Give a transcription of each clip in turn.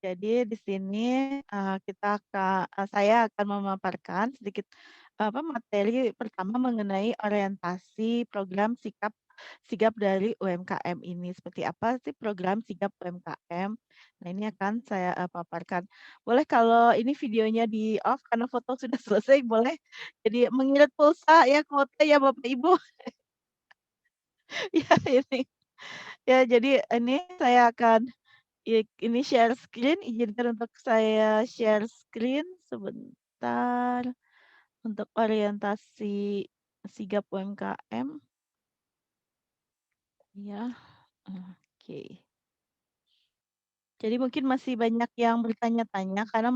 Jadi di sini, saya akan memaparkan sedikit, materi pertama mengenai orientasi program sigap dari UMKM ini. Seperti apa sih program sigap UMKM? Nah, ini akan saya, paparkan. Boleh kalau ini videonya di-off karena foto sudah selesai boleh? Jadi mengirit pulsa ya, kuota ya Bapak Ibu. Ya ini. Ya jadi ini saya akan ini share screen, izinkan untuk saya share screen sebentar untuk orientasi sigap UMKM. Ya, oke. Jadi mungkin masih banyak yang bertanya-tanya karena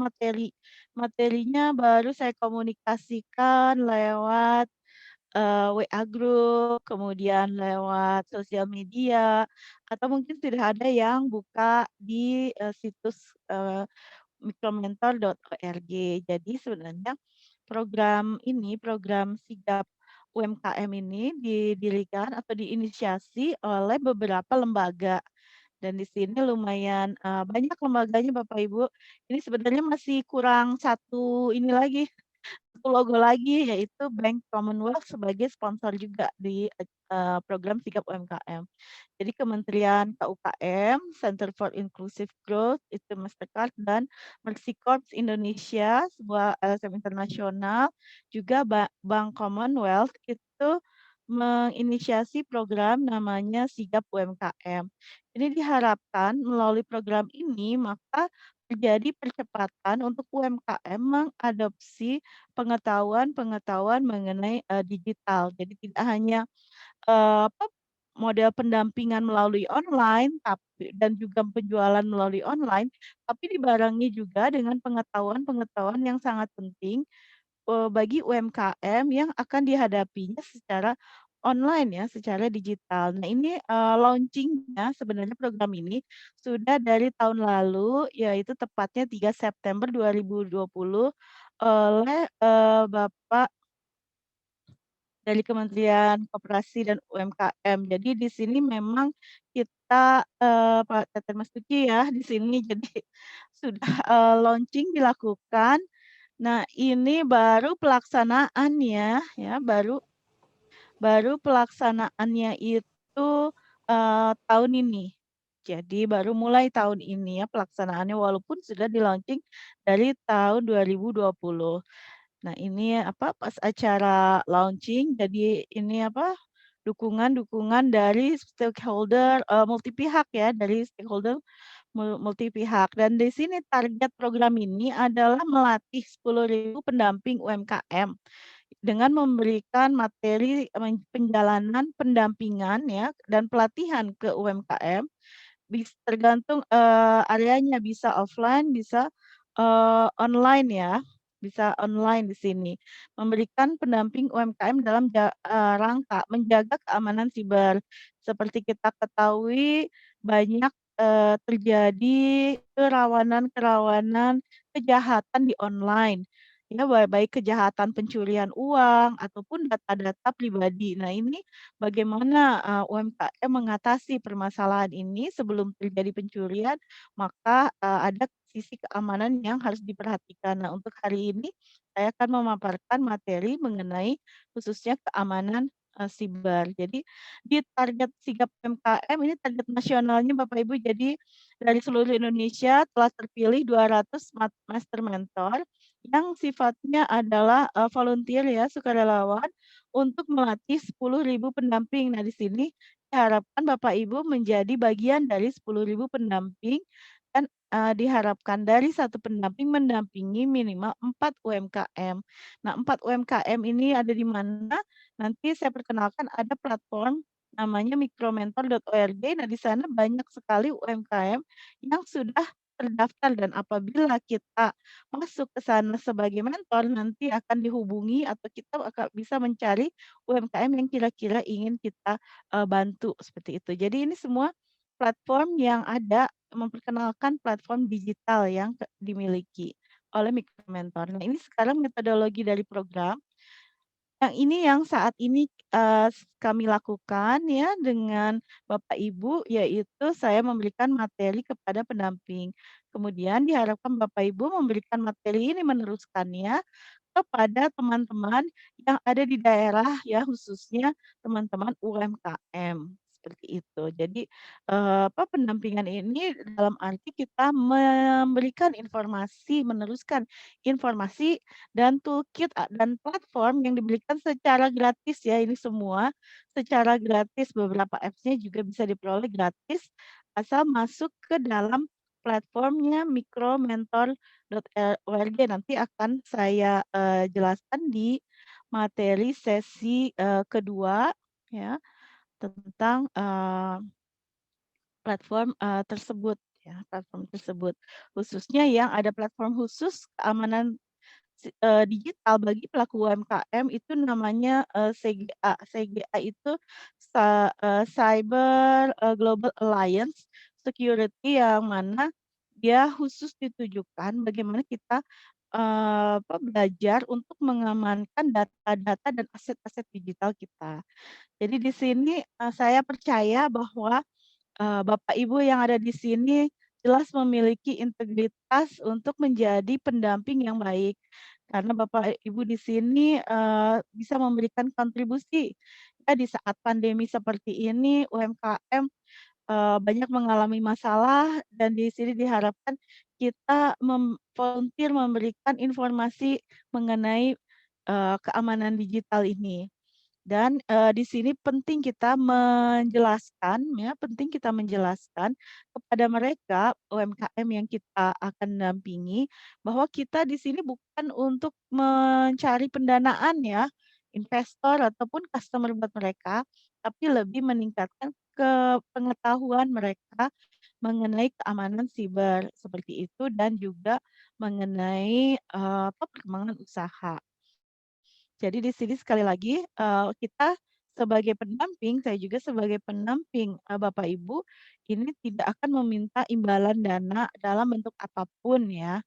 materinya baru saya komunikasikan lewat, WA group, kemudian lewat sosial media, atau mungkin sudah ada yang buka di, situs, mikromentor.org. Jadi sebenarnya program sigap UMKM ini didirikan atau diinisiasi oleh beberapa lembaga dan di sini lumayan, banyak lembaganya Bapak Ibu. Ini sebenarnya masih kurang satu ini lagi, satu logo lagi yaitu Bank Commonwealth sebagai sponsor juga di, program sigap UMKM. Jadi Kementerian KUKM, Center for Inclusive Growth, itu Mastercard dan Mercy Corps Indonesia, sebuah LSM internasional, juga Bank Commonwealth itu menginisiasi program namanya Sigap UMKM. Ini diharapkan melalui program ini maka terjadi percepatan untuk UMKM mengadopsi pengetahuan-pengetahuan mengenai, digital. Jadi tidak hanya apa, model pendampingan melalui online, dan juga penjualan melalui online, tapi dibarengi juga dengan pengetahuan-pengetahuan yang sangat penting, bagi UMKM yang akan dihadapinya secara online ya, secara digital. Nah ini, launching-nya sebenarnya program ini sudah dari tahun lalu, yaitu tepatnya 3 September 2020 oleh, Bapak dari Kementerian Koperasi dan UMKM. Jadi di sini memang kita, Pak Teten Mas Duki ya di sini jadi sudah, launching dilakukan. Nah ini baru pelaksanaannya ya, baru baru pelaksanaannya itu, tahun ini. Jadi baru mulai tahun ini ya pelaksanaannya walaupun sudah di-launching dari tahun 2020. Nah ini apa, pas acara launching jadi ini apa, dukungan-dukungan dari stakeholder, multi pihak ya, dari stakeholder multi pihak dan di sini target program ini adalah melatih 10.000 pendamping UMKM dengan memberikan materi, penjalanan pendampingan ya dan pelatihan ke UMKM, tergantung, areanya bisa offline bisa, online ya, bisa online di sini. Memberikan pendamping UMKM dalam rangka menjaga keamanan siber. Seperti kita ketahui banyak, terjadi kerawanan-kerawanan kejahatan di online. Ya, baik kejahatan pencurian uang ataupun data-data pribadi. Nah, ini bagaimana, UMKM mengatasi permasalahan ini sebelum terjadi pencurian, maka, ada sisi keamanan yang harus diperhatikan. Nah, untuk hari ini saya akan memaparkan materi mengenai khususnya keamanan, siber. Jadi di target sigap UMKM ini target nasionalnya Bapak Ibu, jadi dari seluruh Indonesia telah terpilih 200 master mentor yang sifatnya adalah, volunteer ya, sukarelawan untuk melatih 10.000 pendamping. Nah, di sini diharapkan Bapak Ibu menjadi bagian dari 10.000 pendamping dan, diharapkan dari satu pendamping mendampingi minimal 4 UMKM. Nah, 4 UMKM ini ada di mana? Nanti saya perkenalkan ada platform namanya mikromentor.org. Nah, di sana banyak sekali UMKM yang sudah terdaftar dan apabila kita masuk ke sana sebagai mentor, nanti akan dihubungi atau kita bisa mencari UMKM yang kira-kira ingin kita, bantu, seperti itu. Jadi ini semua platform yang ada memperkenalkan platform digital yang dimiliki oleh Mikromentor. Nah, ini sekarang metodologi dari program. Yang ini yang saat ini, kami lakukan ya dengan Bapak Ibu, yaitu saya memberikan materi kepada pendamping. Kemudian diharapkan Bapak Ibu memberikan materi ini meneruskannya kepada teman-teman yang ada di daerah ya, khususnya teman-teman UMKM, seperti itu. Jadi, pendampingan ini dalam arti kita memberikan informasi, meneruskan informasi dan toolkit dan platform yang diberikan secara gratis ya, ini semua secara gratis, beberapa apps-nya juga bisa diperoleh gratis, asal masuk ke dalam platformnya mikromentor.org. Nanti akan saya, jelaskan di materi sesi, kedua ya, tentang, platform tersebut. Khususnya yang ada platform khusus keamanan digital bagi pelaku UMKM itu namanya, CGA. CGA itu Cyber, Global Alliance Security, yang mana dia khusus ditujukan bagaimana kita, belajar untuk mengamankan data-data dan aset-aset digital kita. Jadi di sini, saya percaya bahwa Bapak Ibu yang ada di sini jelas memiliki integritas untuk menjadi pendamping yang baik. Karena Bapak Ibu di sini, bisa memberikan kontribusi ya di saat pandemi seperti ini UMKM, banyak mengalami masalah dan di sini diharapkan kita volunteer memberikan informasi mengenai, keamanan digital ini. Dan, di sini penting kita menjelaskan ya, penting kita menjelaskan kepada mereka UMKM yang kita akan dampingi, bahwa kita di sini bukan untuk mencari pendanaan ya, investor ataupun customer buat mereka, tapi lebih meningkatkan pengetahuan mereka mengenai keamanan siber, seperti itu dan juga mengenai, perkembangan usaha. Jadi di sini sekali lagi, kita sebagai pendamping, saya juga sebagai pendamping, Bapak Ibu, ini tidak akan meminta imbalan dana dalam bentuk apapun ya.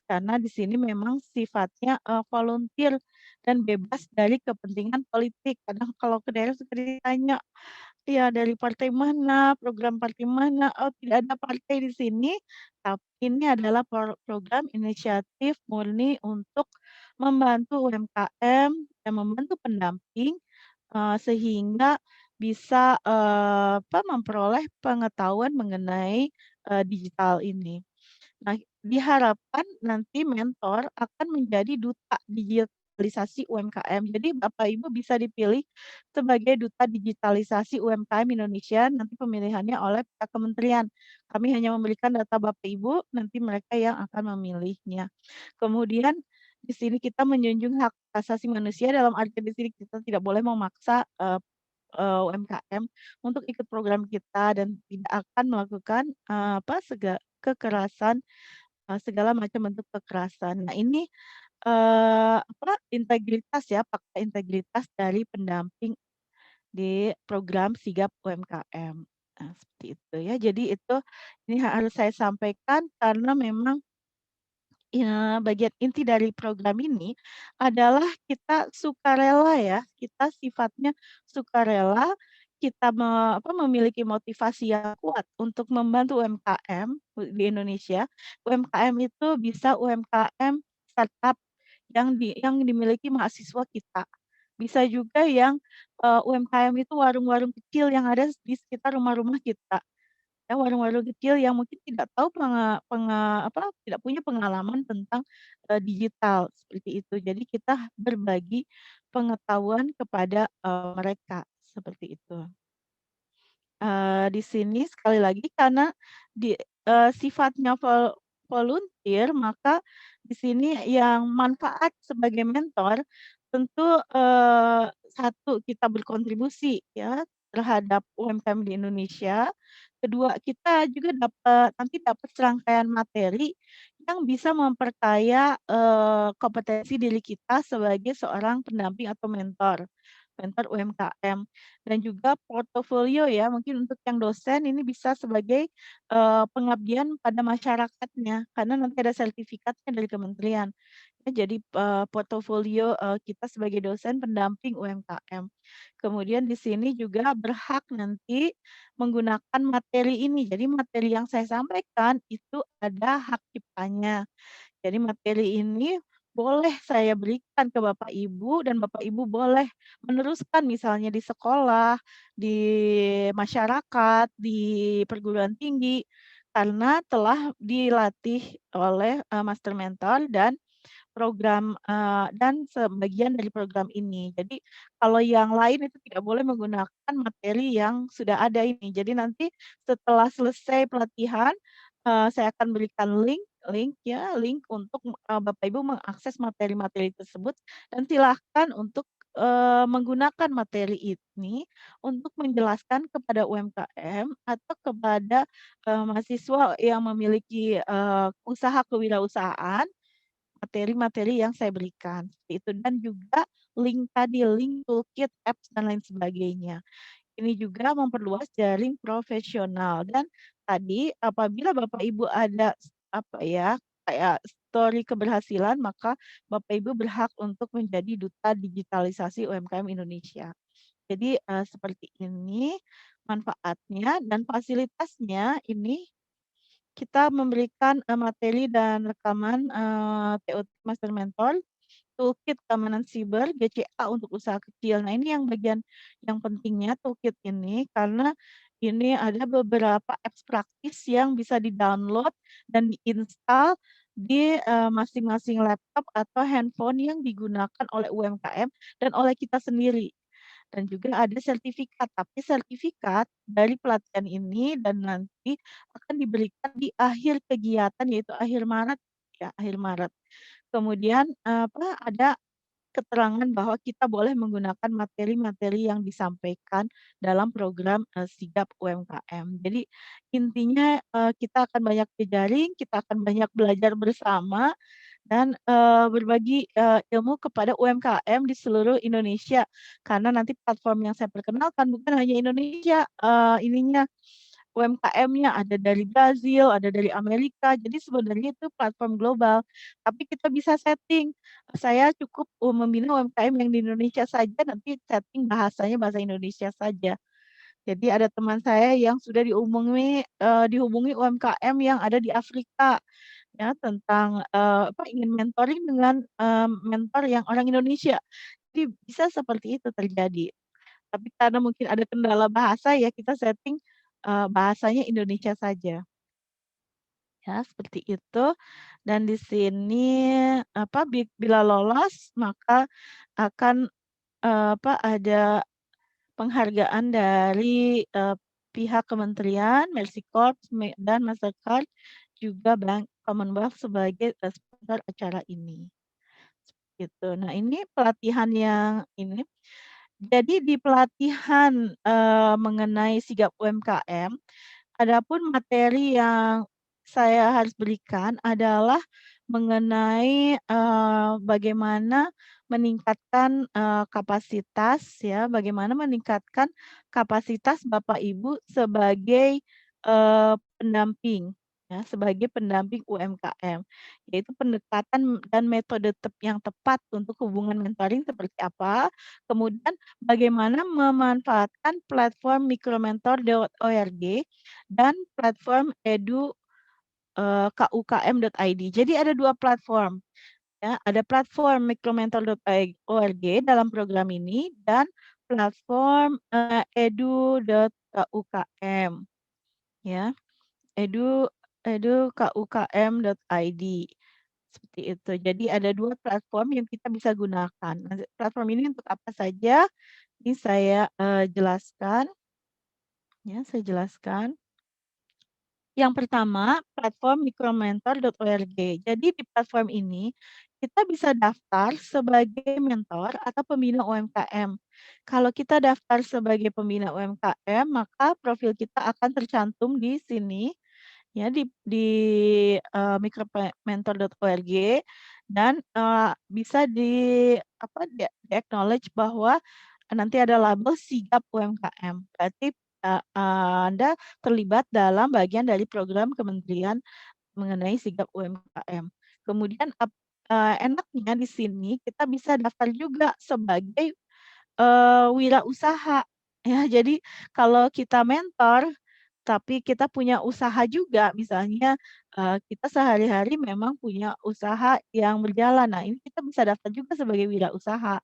Karena di sini memang sifatnya, volunteer dan bebas dari kepentingan politik. Kadang kalau ke daerah suka ditanya, "Ya dari partai mana, program partai mana?" Oh, tidak ada partai di sini, tapi ini adalah program inisiatif murni untuk membantu UMKM dan membantu pendamping, sehingga bisa, memperoleh pengetahuan mengenai, digital ini. Nah, diharapkan nanti mentor akan menjadi duta digitalisasi UMKM. Jadi Bapak Ibu bisa dipilih sebagai duta digitalisasi UMKM Indonesia, nanti pemilihannya oleh pihak kementerian. Kami hanya memberikan data Bapak Ibu, nanti mereka yang akan memilihnya. Kemudian di sini kita menjunjung hak asasi manusia, dalam arti di sini kita tidak boleh memaksa, UMKM untuk ikut program kita dan tidak akan melakukan, kekerasan, segala macam bentuk kekerasan. Nah ini, integritas ya, fakta integritas dari pendamping di program Sigap UMKM. Nah seperti itu ya. Jadi itu ini harus saya sampaikan karena memang bagian inti dari program ini adalah kita sukarela ya, kita sifatnya sukarela, kita memiliki motivasi yang kuat untuk membantu UMKM di Indonesia. UMKM itu bisa UMKM startup yang dimiliki mahasiswa kita. Bisa juga yang, UMKM itu warung-warung kecil yang ada di sekitar rumah-rumah kita. Ya, warung-warung kecil yang mungkin tidak tahu tidak punya pengalaman tentang, digital, seperti itu. Jadi kita berbagi pengetahuan kepada, mereka, seperti itu. Di sini sekali lagi karena sifatnya volunteer, maka di sini yang manfaat sebagai mentor tentu, satu kita berkontribusi ya terhadap UMKM di Indonesia. Kedua, kita juga dapat serangkaian materi yang bisa memperkaya, kompetensi diri kita sebagai seorang pendamping atau mentor, mentor UMKM. Dan juga portofolio ya, mungkin untuk yang dosen ini bisa sebagai, pengabdian pada masyarakatnya, karena nanti ada sertifikatnya dari kementerian. jadi, portofolio, kita sebagai dosen pendamping UMKM. Kemudian di sini juga berhak nanti menggunakan materi ini. Jadi materi yang saya sampaikan itu ada hak ciptanya. Jadi materi ini boleh saya berikan ke Bapak Ibu dan Bapak Ibu boleh meneruskan misalnya di sekolah, di masyarakat, di perguruan tinggi, karena telah dilatih oleh, master mentor dan dan sebagian dari program ini. Jadi kalau yang lain itu tidak boleh menggunakan materi yang sudah ada ini. Jadi nanti setelah selesai pelatihan, saya akan berikan link untuk, Bapak Ibu mengakses materi-materi tersebut dan silahkan untuk, menggunakan materi ini untuk menjelaskan kepada UMKM atau kepada, mahasiswa yang memiliki, usaha kewirausahaan materi-materi yang saya berikan, seperti itu. Dan juga link tadi, link toolkit, apps, dan lain sebagainya. Ini juga memperluas jaring profesional dan tadi apabila Bapak Ibu ada apa ya, kayak story keberhasilan, maka Bapak Ibu berhak untuk menjadi duta digitalisasi UMKM Indonesia. Jadi, seperti ini manfaatnya dan fasilitasnya ini kita memberikan, materi dan rekaman, TOT Master Mentor, toolkit keamanan siber, GCA untuk usaha kecil. Nah, ini yang bagian yang pentingnya toolkit ini, karena ini ada beberapa apps praktis yang bisa di-download dan diinstal di, masing-masing laptop atau handphone yang digunakan oleh UMKM dan oleh kita sendiri. Dan juga ada sertifikat, tapi sertifikat dari pelatihan ini dan nanti akan diberikan di akhir kegiatan, yaitu akhir Maret ya, akhir Maret. Kemudian, ada keterangan bahwa kita boleh menggunakan materi-materi yang disampaikan dalam program, Sigap UMKM. Jadi intinya, kita akan banyak jejaring, kita akan banyak belajar bersama dan, berbagi, ilmu kepada UMKM di seluruh Indonesia. Karena nanti platform yang saya perkenalkan bukan hanya Indonesia, UMKM-nya ada dari Brazil, ada dari Amerika, jadi sebenarnya itu platform global. Tapi kita bisa setting, saya cukup, membina UMKM yang di Indonesia saja, nanti setting bahasanya bahasa Indonesia saja. Jadi ada teman saya yang sudah dihubungi UMKM yang ada di Afrika, ya tentang, ingin mentoring dengan, mentor yang orang Indonesia. Jadi bisa seperti itu terjadi. Tapi karena mungkin ada kendala bahasa ya kita setting, bahasanya Indonesia saja, ya seperti itu. Dan di sini, bila lolos maka akan, ada penghargaan dari, pihak kementerian, Mercy Corps, dan Mastercard, juga Bank Commonwealth sebagai, sponsor acara ini, gitu. Nah ini pelatihan yang ini jadi di pelatihan, mengenai sigap UMKM, adapun materi yang saya harus berikan adalah mengenai, bagaimana meningkatkan, kapasitas ya, bagaimana meningkatkan kapasitas Bapak Ibu sebagai, pendamping ya, sebagai pendamping UMKM. Yaitu pendekatan dan metode yang tepat untuk hubungan mentoring seperti apa, kemudian bagaimana memanfaatkan platform mikromentor.org dan platform KUKM.id. Jadi ada 2 platform, ya, ada platform mikromentor.org dalam program ini dan platform, edu.kukm, ya, edu kukm.id, seperti itu. Jadi ada 2 platform yang kita bisa gunakan. Nah, platform ini untuk apa saja, ini saya, jelaskan, ya, saya jelaskan. Yang pertama, platform mikromentor.org. Jadi di platform ini, kita bisa daftar sebagai mentor atau pembina UMKM. Kalau kita daftar sebagai pembina UMKM, maka profil kita akan tercantum di sini, ya mikromentor.org dan, bisa di-acknowledge bahwa nanti ada label sigap UMKM. Berarti, Anda terlibat dalam bagian dari program kementerian mengenai sigap UMKM. Kemudian enaknya di sini kita bisa daftar juga sebagai, wirausaha, ya. Jadi kalau kita mentor, tapi kita punya usaha juga, misalnya, kita sehari-hari memang punya usaha yang berjalan. Nah, ini kita bisa daftar juga sebagai wirausaha.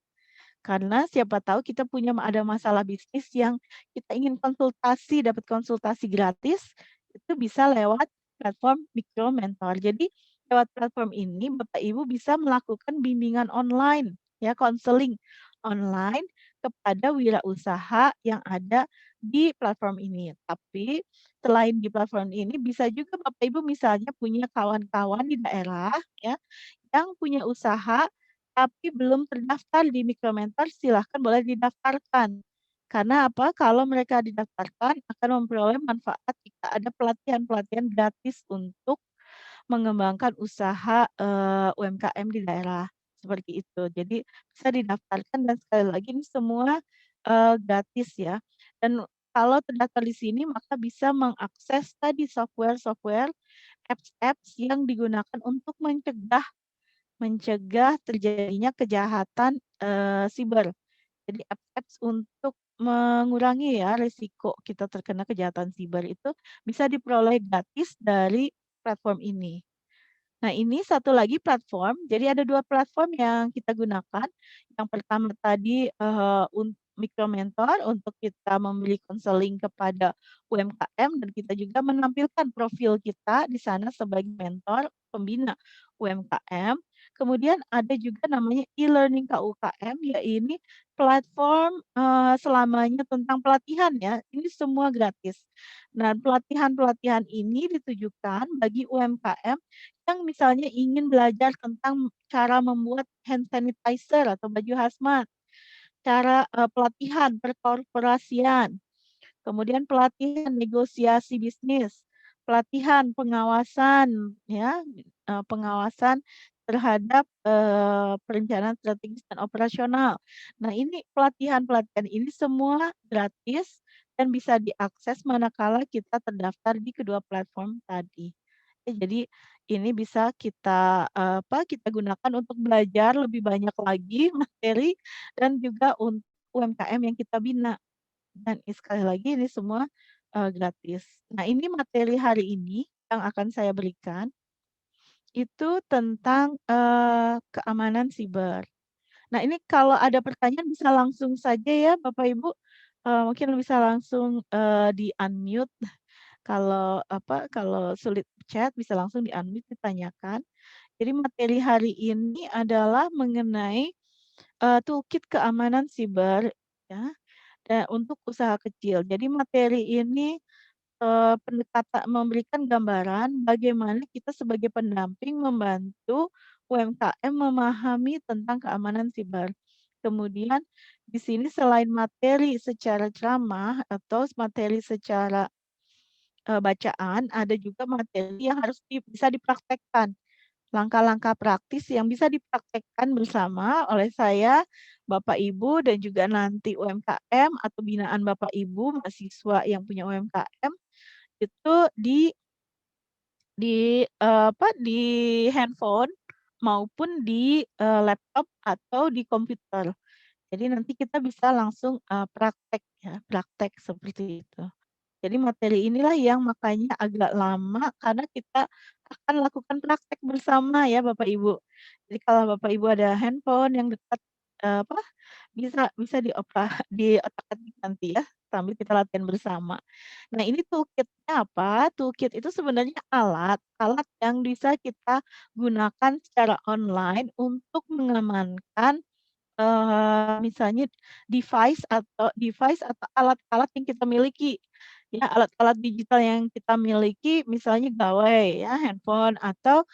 Karena siapa tahu kita punya ada masalah bisnis yang kita ingin konsultasi, dapat konsultasi gratis, itu bisa lewat platform Mikro Mentor. Jadi lewat platform ini Bapak Ibu bisa melakukan bimbingan online, ya, konseling online kepada wirausaha yang ada di platform ini. Tapi selain di platform ini bisa juga Bapak Ibu misalnya punya kawan-kawan di daerah, ya, yang punya usaha, tapi belum terdaftar di Mikromentor, silahkan boleh didaftarkan. Karena apa? Kalau mereka didaftarkan akan memperoleh manfaat jika ada pelatihan-pelatihan gratis untuk mengembangkan usaha, UMKM di daerah, seperti itu. Jadi bisa didaftarkan dan sekali lagi ini semua, gratis ya. Dan kalau terdaftar di sini maka bisa mengakses tadi software-software, apps-apps yang digunakan untuk mencegah Mencegah terjadinya kejahatan, siber. Jadi apps-apps untuk mengurangi ya risiko kita terkena kejahatan siber itu bisa diperoleh gratis dari platform ini. Nah, ini satu lagi platform, jadi ada 2 platform yang kita gunakan. Yang pertama tadi, Micro Mentor untuk kita memberi konseling kepada UMKM dan kita juga menampilkan profil kita di sana sebagai mentor pembina UMKM. Kemudian ada juga namanya e-learning KUKM, ya ini platform, selamanya tentang pelatihan ya, ini semua gratis. Nah, pelatihan-pelatihan ini ditujukan bagi UMKM yang misalnya ingin belajar tentang cara membuat hand sanitizer atau baju hazmat, cara, pelatihan perkorporasian, kemudian pelatihan negosiasi bisnis, pelatihan pengawasan ya, pengawasan terhadap, perencanaan strategis dan operasional. Nah, ini pelatihan-pelatihan ini semua gratis dan bisa diakses manakala kita terdaftar di kedua platform tadi. Jadi ini bisa kita, kita gunakan untuk belajar lebih banyak lagi materi dan juga untuk UMKM yang kita bina. Dan sekali lagi ini semua, gratis. Nah, ini materi hari ini yang akan saya berikan, itu tentang, keamanan siber. Nah, ini kalau ada pertanyaan bisa langsung saja ya Bapak Ibu, mungkin bisa langsung, di-unmute kalau sulit chat bisa langsung di-unmute ditanyakan. Jadi materi hari ini adalah mengenai, toolkit keamanan siber ya, untuk usaha kecil. Jadi materi ini, memberikan gambaran bagaimana kita sebagai pendamping membantu UMKM memahami tentang keamanan siber. Kemudian di sini selain materi secara ceramah atau materi secara, bacaan, ada juga materi yang harus bisa dipraktekkan. Langkah-langkah praktis yang bisa dipraktekkan bersama oleh saya, Bapak Ibu, dan juga nanti UMKM atau binaan Bapak Ibu, mahasiswa yang punya UMKM, itu di handphone maupun di, laptop atau di komputer. Jadi nanti kita bisa langsung, praktek ya, praktek seperti itu. Jadi materi inilah yang makanya agak lama karena kita akan lakukan praktek bersama ya Bapak Ibu. Jadi kalau Bapak Ibu ada handphone yang dekat, apa, bisa diotak-atik nanti ya, sambil kita latihan bersama. Nah, ini toolkit-nya apa? Toolkit itu sebenarnya alat, alat yang bisa kita gunakan secara online untuk mengamankan, misalnya device atau alat-alat yang kita miliki. Ya, alat-alat digital yang kita miliki misalnya gawai ya, handphone atau,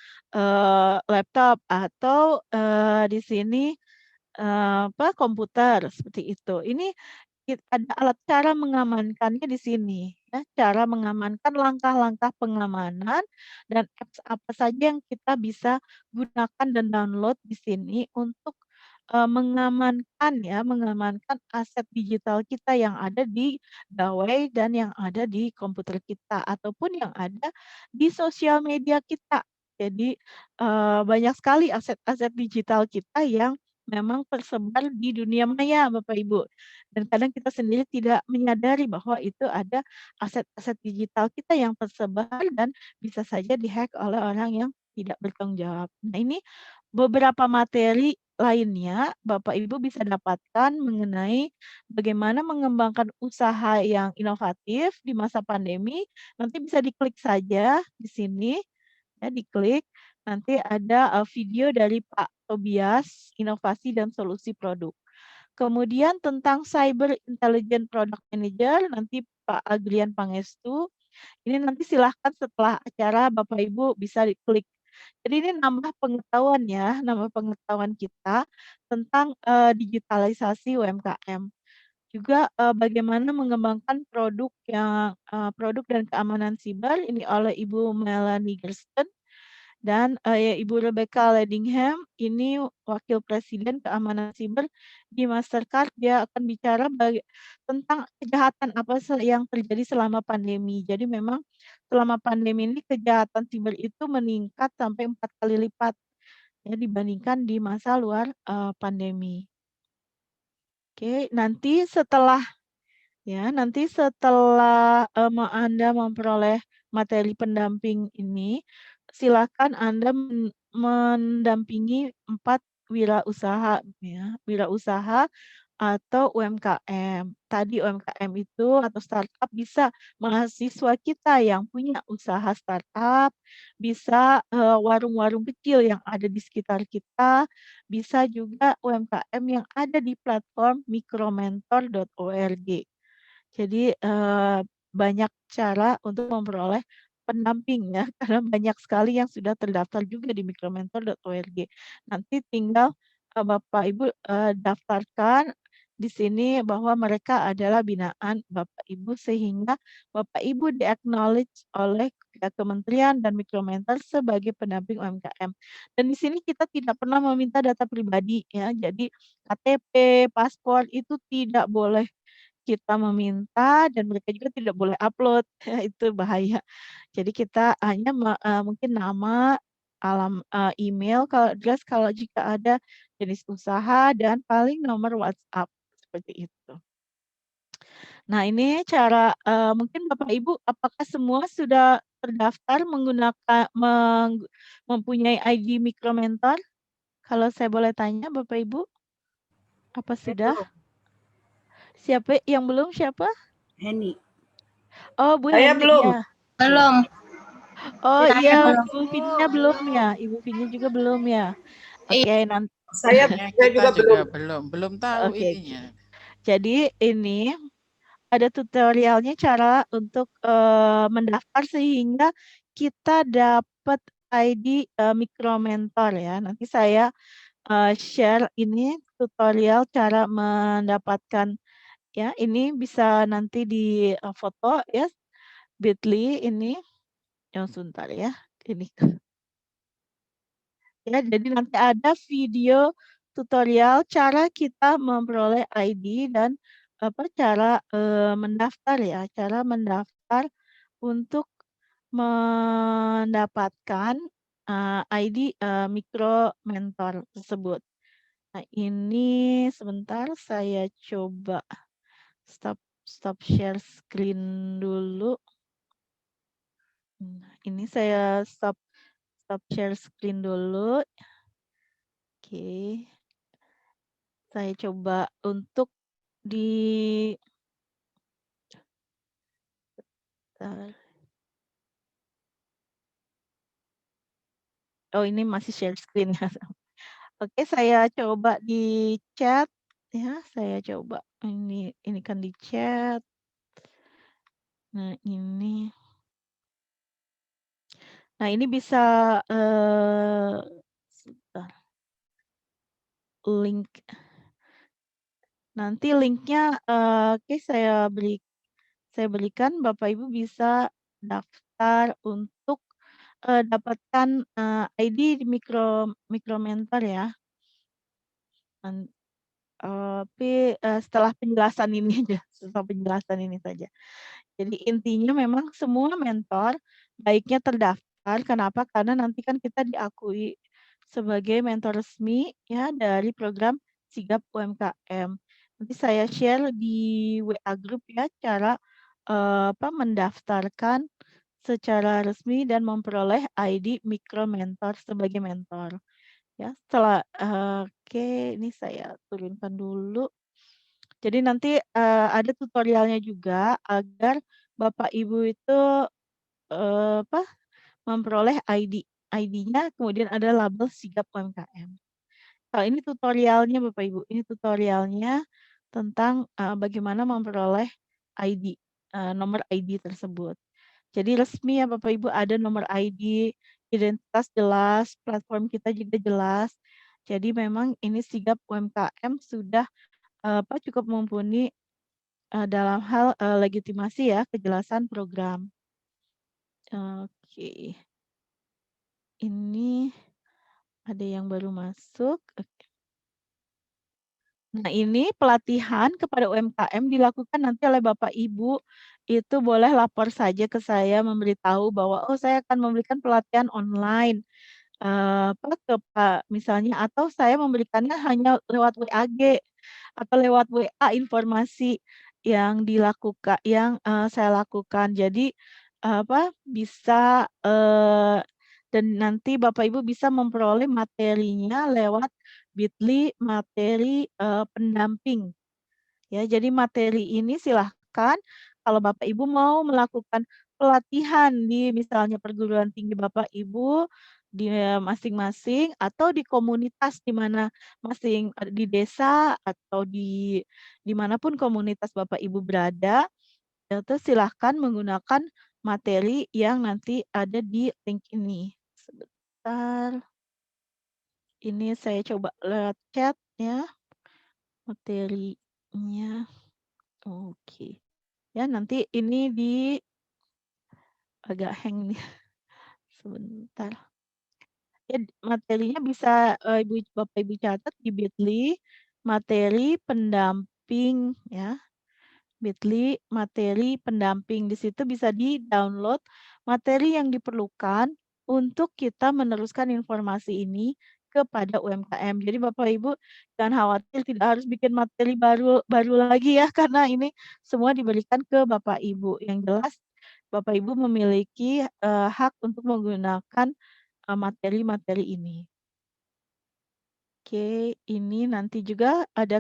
laptop atau, di sini komputer seperti itu. Ini ada alat cara mengamankannya di sini ya, cara mengamankan langkah-langkah pengamanan dan apps apa saja yang kita bisa gunakan dan download di sini untuk, mengamankan aset digital kita yang ada di gawai dan yang ada di komputer kita ataupun yang ada di sosial media kita. Jadi, banyak sekali aset-aset digital kita yang memang tersebar di dunia maya, Bapak Ibu. Dan kadang kita sendiri tidak menyadari bahwa itu ada aset-aset digital kita yang tersebar dan bisa saja dihack oleh orang yang tidak bertanggung jawab. Nah, ini beberapa materi lainnya Bapak Ibu bisa dapatkan mengenai bagaimana mengembangkan usaha yang inovatif di masa pandemi. Nanti bisa diklik saja di sini, ya diklik, nanti ada, video dari Pak Tobias, Inovasi dan Solusi Produk. Kemudian tentang Cyber Intelligent Product Manager, nanti Pak Adrian Pangestu. Ini nanti silahkan setelah acara Bapak Ibu bisa diklik. Jadi ini nambah pengetahuan ya, nambah pengetahuan kita tentang, digitalisasi UMKM. Juga, bagaimana mengembangkan produk dan keamanan siber, ini oleh Ibu Melanie Gersten. Dan, Ibu Rebecca Ledingham, ini Wakil Presiden Keamanan Siber di Mastercard, dia akan bicara tentang kejahatan apa yang terjadi selama pandemi. Jadi memang selama pandemi ini kejahatan siber itu meningkat sampai 4 kali lipat ya dibandingkan di masa luar, pandemi. Oke, nanti setelah, Anda memperoleh materi pendamping ini, silakan Anda mendampingi 4 wirausaha ya, wirausaha atau UMKM. Tadi UMKM itu atau startup bisa mahasiswa kita yang punya usaha startup, bisa, warung-warung kecil yang ada di sekitar kita, bisa juga UMKM yang ada di platform mikromentor.org. Jadi, banyak cara untuk memperoleh pendamping ya, karena banyak sekali yang sudah terdaftar juga di mikromentor.org. Nanti tinggal, Bapak Ibu, daftarkan di sini bahwa mereka adalah binaan Bapak Ibu, sehingga Bapak Ibu di-acknowledge oleh pihak kementerian dan mikromentor sebagai pendamping UMKM. Dan di sini kita tidak pernah meminta data pribadi ya, jadi KTP, paspor itu tidak boleh kita meminta dan mereka juga tidak boleh upload, itu bahaya. Jadi kita hanya mungkin nama, email, kalau address kalau jika ada, jenis usaha, dan paling nomor WhatsApp, seperti itu. Nah ini cara, mungkin Bapak Ibu apakah semua sudah terdaftar mempunyai ID Mikromentor? Kalau saya boleh tanya Bapak Ibu, apa sudah? Siapa yang belum siapa? Henny. Oh Bu Saya Henny, belum. ya. Belum. Oh Saya iya, belum. Ibu Vina belum ya? Ibu Vina juga belum ya? Oke, nanti. Saya Kita juga juga belum. belum tahu Oke, ininya. jadi ini ada tutorialnya cara untuk, mendaftar sehingga kita dapat ID, Mikromentor ya. Nanti saya, share ini tutorial cara mendapatkan ya, ini bisa nanti di, foto ya, bit.ly ini. Oh sebentar ya, ini. Ya, jadi nanti ada video tutorial cara kita memperoleh ID dan cara mendaftar ya, cara mendaftar untuk mendapatkan ID Mikro Mentor tersebut. Nah, ini sebentar saya coba stop stop share screen dulu. Nah, ini saya stop share screen dulu. Oke. Saya coba untuk di oh ini masih share screen ya. Oke, saya coba di chat ya, saya coba ini kan di chat. Nah, ini. Nah, ini bisa sebentar. Link. Nanti linknya oke saya berikan Bapak Ibu bisa daftar untuk dapatkan ID di Mikromentor ya. Tapi setelah penjelasan ini aja, setelah penjelasan ini saja. Jadi intinya memang semua mentor baiknya terdaftar mendaftar. Kenapa? Karena nanti kan kita diakui sebagai mentor resmi ya dari program Sigap UMKM. Nanti saya share di WA Group ya cara, mendaftarkan secara resmi dan memperoleh ID Mikro Mentor sebagai mentor, ya. Oke, ini saya turunkan dulu. Jadi nanti, ada tutorialnya juga agar Bapak Ibu itu, eee, apa, memperoleh ID. ID-nya kemudian ada label Sigap UMKM. Ini tutorialnya Bapak Ibu, ini tutorialnya tentang, bagaimana memperoleh ID, nomor ID tersebut. Jadi resmi ya Bapak Ibu, ada nomor ID, identitas jelas, platform kita juga jelas. Jadi memang ini Sigap UMKM sudah, cukup mumpuni, dalam hal, legitimasi ya, kejelasan program. Oke, ini ada yang baru masuk. Nah, ini pelatihan kepada UMKM dilakukan nanti oleh Bapak Ibu, itu boleh lapor saja ke saya memberitahu bahwa, "Oh, saya akan memberikan pelatihan online." Misalnya atau saya memberikannya hanya lewat WAG atau lewat WA informasi yang saya lakukan. Jadi, bisa, dan nanti Bapak Ibu bisa memperoleh materinya lewat Bitly materi, pendamping. Ya, jadi materi ini silahkan kalau Bapak Ibu mau melakukan pelatihan di misalnya perguruan tinggi Bapak Ibu, di masing-masing atau di komunitas di mana di desa atau di manapun komunitas Bapak Ibu berada, itu silahkan menggunakan materi yang nanti ada di link ini. Sebentar, ini saya coba lewat chat ya, materinya. Oke. Ya, nanti ini agak hang nih, sebentar. Ya, materinya bisa, Bapak Ibu catat di Bitly, materi pendamping ya. Bitly materi pendamping. Di situ bisa di-download materi yang diperlukan untuk kita meneruskan informasi ini kepada UMKM. Jadi Bapak Ibu jangan khawatir tidak harus bikin materi baru baru lagi ya, karena ini semua diberikan ke Bapak Ibu. Yang jelas Bapak Ibu memiliki, hak untuk menggunakan, materi-materi ini. Oke, ini nanti juga ada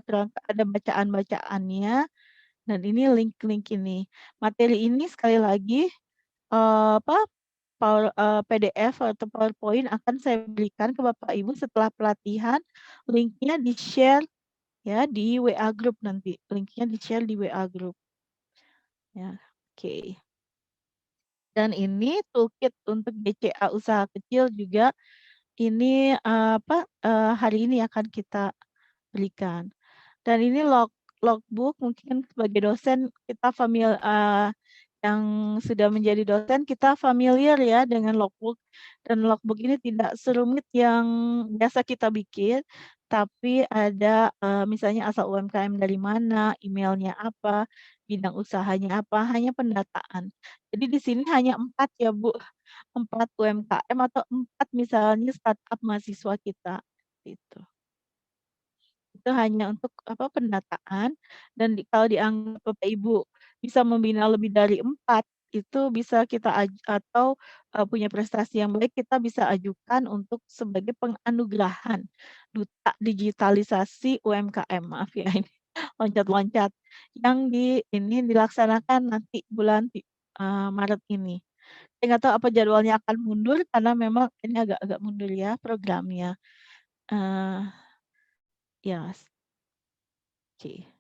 bacaan-bacaannya. Dan ini link-link ini. Materi ini sekali lagi, eee, apa, PDF atau PowerPoint akan saya berikan ke Bapak Ibu setelah pelatihan, linknya di-share ya di WA Group nanti, linknya di-share di WA Group ya, oke. Dan ini toolkit untuk BCA usaha kecil juga ini, hari ini akan kita berikan. Dan ini logbook mungkin sebagai dosen kita yang sudah menjadi dosen kita familiar ya dengan logbook, dan logbook ini tidak serumit yang biasa kita bikin, tapi ada, misalnya asal UMKM dari mana, emailnya apa, bidang usahanya apa, hanya pendataan. Jadi di sini hanya 4 ya Bu, 4 UMKM atau 4 misalnya startup mahasiswa kita, gitu. Itu hanya untuk pendataan dan kalau dianggap Bapak Ibu bisa membina lebih dari 4 itu bisa kita atau, punya prestasi yang baik kita bisa ajukan untuk sebagai penganugerahan Duta Digitalisasi UMKM, maaf ya ini loncat-loncat, yang ini dilaksanakan nanti bulan Maret ini. Saya nggak tahu apa jadwalnya akan mundur karena memang ini agak-agak mundur ya programnya, eee, ya, oke.